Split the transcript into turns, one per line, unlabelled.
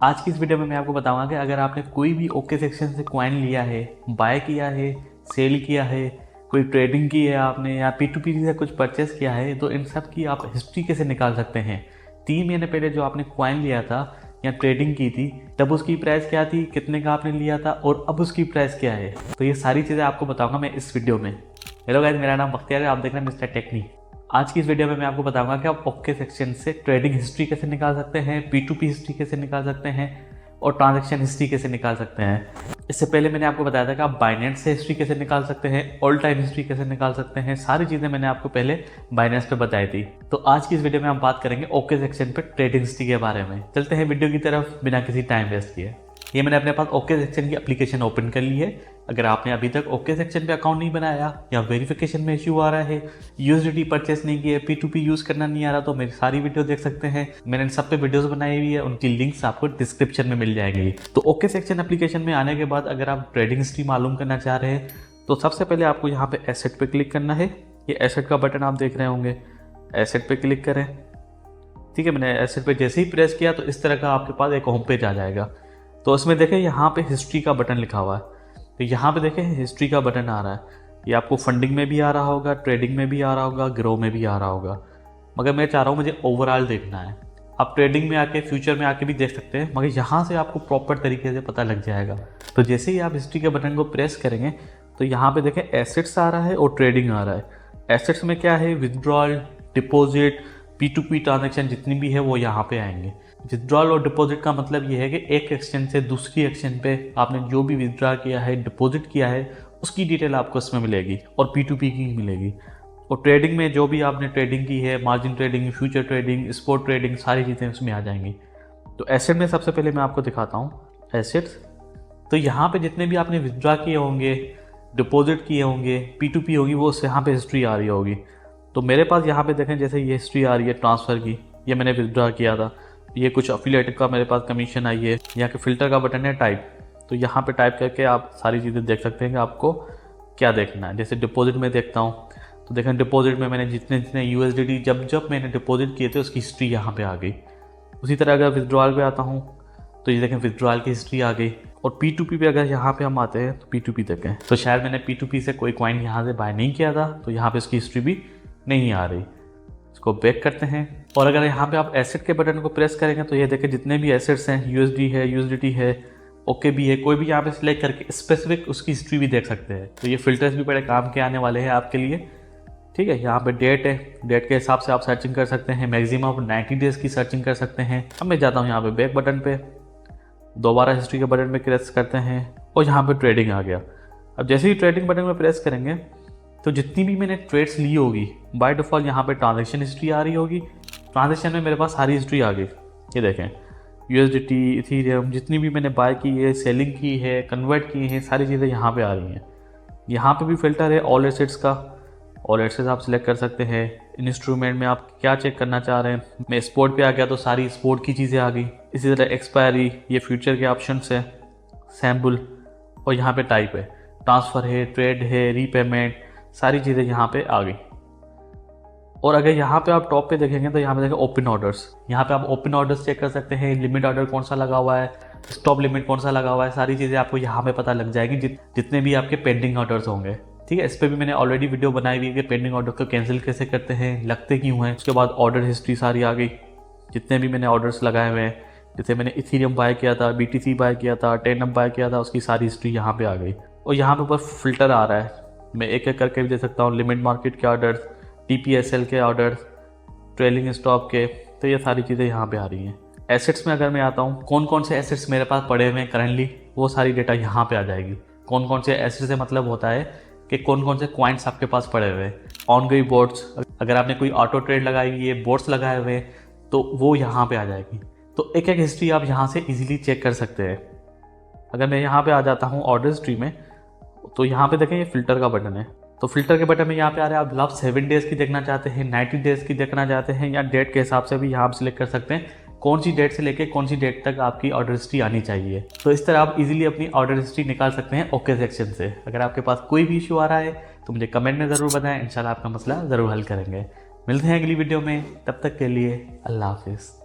आज की इस वीडियो में मैं आपको बताऊंगा कि अगर आपने कोई भी ओके सेक्शन से कॉइन लिया है, बाय किया है, सेल किया है, कोई ट्रेडिंग की है आपने या P2P से कुछ परचेस किया है, तो इन सब की आप हिस्ट्री कैसे निकाल सकते हैं। 3 महीने पहले जो आपने कॉइन लिया था या ट्रेडिंग की थी, तब उसकी प्राइस क्या थी, कितने का आपने लिया था और अब उसकी प्राइस क्या है। तो ये सारी चीज़ें आपको बताऊंगा मैं इस वीडियो में। हेलो गाइस, मेरा नाम बख्तियार है, आप देख रहे हैं मिस्टर टेक्नी। आज की इस वीडियो में मैं आपको बताऊंगा कि आप ओके सेक्शन से ट्रेडिंग हिस्ट्री कैसे निकाल सकते हैं, P2P हिस्ट्री कैसे निकाल सकते हैं और ट्रांजैक्शन हिस्ट्री कैसे निकाल सकते हैं। इससे पहले मैंने आपको बताया था कि आप बाइनेंस से हिस्ट्री कैसे निकाल सकते हैं, ऑल टाइम हिस्ट्री कैसे निकाल सकते हैं। सारी चीज़ें मैंने आपको पहले बाइनेंस पे बताई थी। तो आज की इस वीडियो में हम बात करेंगे ओके सेक्शन पे ट्रेडिंग हिस्ट्री के बारे में। चलते हैं वीडियो की तरफ बिना किसी टाइम वेस्ट किए। ये मैंने अपने पास ओके सेक्शन की एप्लीकेशन ओपन कर ली है। अगर आपने अभी तक ओके सेक्शन पे अकाउंट नहीं बनाया या वेरिफिकेशन में इश्यू आ रहा है, यूएसडीटी परचेस नहीं किया, P2P यूज़ करना नहीं आ रहा, तो मेरी सारी वीडियो देख सकते हैं। मैंने सब पे वीडियोस बनाई हुई है, उनकी लिंक्स आपको डिस्क्रिप्शन में मिल जाएंगी। तो ओके सेक्शन एप्लीकेशन में आने के बाद अगर आप ट्रेडिंग हिस्ट्री मालूम करना चाह रहे हैं तो सबसे पहले आपको यहाँ पे एसेट पे क्लिक करना है। ये एसेट का बटन आप देख रहे होंगे, एसेट पे क्लिक करें। ठीक है, मैंने एसेट पे जैसे ही प्रेस किया तो इस तरह का आपके पास एक होम पेज आ जाएगा। तो उसमें देखें यहाँ पे हिस्ट्री का बटन लिखा हुआ है, तो यहाँ पे देखें हिस्ट्री का बटन आ रहा है। ये आपको फंडिंग में भी आ रहा होगा, ट्रेडिंग में भी आ रहा होगा, ग्रो में भी आ रहा होगा, मगर मैं चाह रहा हूँ मुझे ओवरऑल देखना है। आप ट्रेडिंग में आके, फ्यूचर में आके भी देख सकते हैं, मगर यहाँ से आपको प्रॉपर तरीके से पता लग जाएगा। तो जैसे ही आप हिस्ट्री के बटन को प्रेस करेंगे तो यहाँ पे देखें एसेट्स आ रहा है और ट्रेडिंग आ रहा है। एसेट्स में क्या है, विदड्रॉल, डिपॉजिट, P2P ट्रांजेक्शन जितनी भी है वो यहाँ पे आएंगे। विदड्रॉल और डिपॉजिट का मतलब ये है कि एक एक्सचेंज से दूसरी एक्सचेंज पे आपने जो भी विदड्रॉ किया है, डिपॉजिट किया है, उसकी डिटेल आपको इसमें मिलेगी और P2P की मिलेगी। और ट्रेडिंग में जो भी आपने ट्रेडिंग की है, margin trading, future trading, spot trading, सारी चीज़ें उसमें आ जाएंगी। तो एसेट में सबसे पहले मैं आपको दिखाता हूँ एसेट्स। तो यहाँ पे जितने भी आपने विदड्रॉ किए होंगे, डिपॉजिट किए होंगे, P2P होगी, वो यहाँ पे हिस्ट्री आ रही होगी। तो मेरे पास यहाँ पे देखें जैसे ये हिस्ट्री आ रही है ट्रांसफ़र की, ये मैंने विदड्रॉ किया था, ये कुछ अफिलिएट का मेरे पास कमीशन आई है। यहाँ के फिल्टर का बटन है टाइप, तो यहाँ पे टाइप करके आप सारी चीज़ें देख सकते हैं कि आपको क्या देखना है। जैसे डिपॉजिट में देखता हूँ तो देखें डिपॉजिट में मैंने जितने जितने USDT जब मैंने डिपॉजिट किए थे उसकी हिस्ट्री यहाँ पे आ गई। उसी तरह अगर विदड्रॉल पे आता हूँ तो ये देखें विदड्रॉल की हिस्ट्री आ गई। और P2P पे अगर यहाँ पे हम आते हैं तो P2P देखें, तो शायद मैंने P2P से कोई कॉइन यहाँ से बाय नहीं किया था, तो यहाँ पे इसकी हिस्ट्री भी नहीं आ रही। इसको बैक करते हैं और अगर यहाँ पे आप एसेट के बटन को प्रेस करेंगे तो ये देखें जितने भी एसेट्स हैं, USD है, USDT है, ओके भी है, कोई भी यहाँ पे सिलेक्ट करके स्पेसिफिक उसकी हिस्ट्री भी देख सकते हैं। तो ये फिल्टर्स भी बड़े काम के आने वाले हैं आपके लिए। ठीक है, यहाँ पे डेट है, डेट के हिसाब से आप सर्चिंग कर सकते हैं, मैक्सिमम 90 डेज़ की सर्चिंग कर सकते हैं। अब मैं जाता हूँ यहाँ पे बैक बटन पे, दोबारा हिस्ट्री के बटन पे प्रेस करते हैं और यहाँ पे ट्रेडिंग आ गया। अब जैसे ही ट्रेडिंग बटन में प्रेस करेंगे तो जितनी भी मैंने ट्रेड्स ली होगी बाय डिफ़ॉल्ट यहाँ पे ट्रांजैक्शन हिस्ट्री आ रही होगी। ट्रांजैक्शन में मेरे पास सारी हिस्ट्री आ गई। ये देखें USDT, इथीरियम, जितनी भी मैंने बाय की है, सेलिंग की है, कन्वर्ट की है, सारी चीज़ें यहाँ पे आ रही हैं। यहाँ पे भी फिल्टर है ऑल एसेट्स का, ऑल एसेट्स आप सिलेक्ट कर सकते हैं। इंस्ट्रूमेंट में आप क्या चेक करना चाह रहे हैं, मैं स्पोर्ट पे आ गया तो सारी स्पोर्ट की चीज़ें आ गई। इसी तरह एक्सपायरी, ये फ्यूचर के ऑप्शंस है, सैम्पल, और यहाँ पे टाइप है, ट्रांसफ़र है, ट्रेड है, रीपेमेंट, सारी चीज़ें यहाँ पे आ गई। और अगर यहाँ पे आप टॉप पे देखेंगे तो यहाँ पे देखें ओपन ऑर्डर्स, यहाँ पे आप ओपन ऑर्डर्स चेक कर सकते हैं, लिमिट ऑर्डर कौन सा लगा हुआ है, स्टॉप लिमिट कौन सा लगा हुआ है, सारी चीज़ें आपको यहाँ पे पता लग जाएगी जितने भी आपके पेंडिंग ऑर्डर्स होंगे। ठीक है, इस पर भी मैंने ऑलरेडी वीडियो बनाई हुई है कि पेंडिंग ऑर्डर को कैंसिल कैसे करते हैं, लगते क्यों हैं। उसके बाद ऑर्डर हिस्ट्री सारी आ गई, जितने भी मैंने ऑर्डर्स लगाए हुए हैं, जैसे मैंने इथीरियम बाय किया था, BTC बाय किया था, टेनम बाय किया था, उसकी सारी हिस्ट्री यहाँ पे आ गई। और यहाँ पे ऊपर फिल्टर आ रहा है, मैं एक एक करके भी दे सकता हूँ, लिमिट मार्केट के ऑर्डर्स, TPSL के ऑर्डर्स, ट्रेलिंग स्टॉक के, तो ये सारी चीज़ें यहाँ पे आ रही हैं। एसेट्स में अगर मैं आता हूँ, कौन कौन से एसेट्स मेरे पास पड़े हुए हैं करंटली, वो सारी डेटा यहाँ पे आ जाएगी। कौन कौन से एसेट्स से मतलब होता है कि कौन कौन से कॉइन्स आपके पास पड़े हुए हैं। ऑन गई बोट्स, अगर आपने कोई ऑटो ट्रेड लगाई हुई है, बोट्स लगाए हुए हैं, तो वो यहाँ पे आ जाएगी। तो एक एक हिस्ट्री आप यहाँ से इजीली चेक कर सकते हैं। अगर मैं यहाँ पे आ जाता हूँ ऑर्डर हिस्ट्री में, तो यहाँ पे देखें ये फिल्टर का बटन है, तो फिल्टर के बटन में यहाँ पे आ रहा है, आप लास्ट 7 डेज़ की देखना चाहते हैं, 90 डेज़ की देखना चाहते हैं, या डेट के हिसाब से भी यहाँ आप सिलेक्ट कर सकते हैं कौन सी डेट से लेके कौन सी डेट तक आपकी ऑर्डर हिस्ट्री आनी चाहिए। तो इस तरह आप इजीली अपनी ऑर्डर हिस्ट्री निकाल सकते हैं ओके सेक्शन से। अगर आपके पास कोई भी इशू आ रहा है तो मुझे कमेंट में ज़रूर बताएं, इंशाल्लाह आपका मसला ज़रूर हल करेंगे। मिलते हैं अगली वीडियो में, तब तक के लिए अल्लाह हाफिज़।